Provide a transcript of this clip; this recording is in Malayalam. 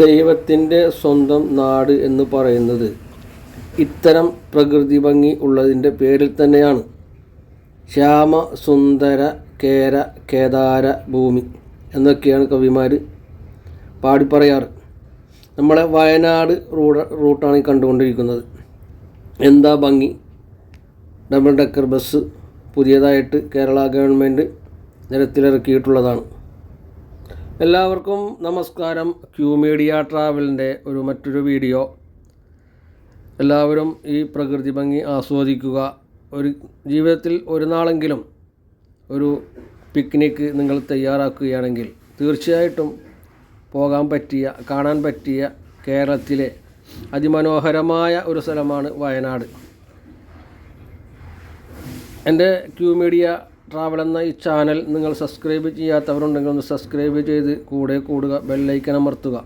ദൈവത്തിൻ്റെ സ്വന്തം നാട് എന്ന് പറയുന്നത് ഇത്തരം പ്രകൃതി ഭംഗി ഉള്ളതിൻ്റെ പേരിൽ തന്നെയാണ്. ശ്യാമ സുന്ദര കേര കേദാര ഭൂമി എന്നൊക്കെയാണ് കവിമാർ പാടിപ്പറയാറ്. നമ്മളെ വയനാട് റൂട്ടാണ് ഈ കണ്ടുകൊണ്ടിരിക്കുന്നത്. എന്താ ഭംഗി! ഡബിൾ ഡെക്കർ ബസ് പുതിയതായിട്ട് കേരള ഗവൺമെൻറ് നിരത്തിലിറക്കിയിട്ടുള്ളതാണ്. എല്ലാവർക്കും നമസ്കാരം. ക്യൂ മീഡിയ ട്രാവലിൻ്റെ മറ്റൊരു വീഡിയോ. എല്ലാവരും ഈ പ്രകൃതി ഭംഗി ആസ്വദിക്കുക. ജീവിതത്തിൽ ഒരു നാളെങ്കിലും ഒരു പിക്നിക്ക് നിങ്ങൾ തയ്യാറാക്കുകയാണെങ്കിൽ തീർച്ചയായിട്ടും കാണാൻ പറ്റിയ കേരളത്തിലെ അതിമനോഹരമായ ഒരു സ്ഥലമാണ് വയനാട്. എൻ്റെ ക്യൂ മീഡിയ ട്രാവൽ എന്ന ഈ ചാനൽ നിങ്ങൾ സബ്സ്ക്രൈബ് ചെയ്യാത്തവരുണ്ടെങ്കിൽ ഒന്ന് സബ്സ്ക്രൈബ് ചെയ്ത് കൂടുക, ബെല്ലൈക്കൺ അമർത്തുക.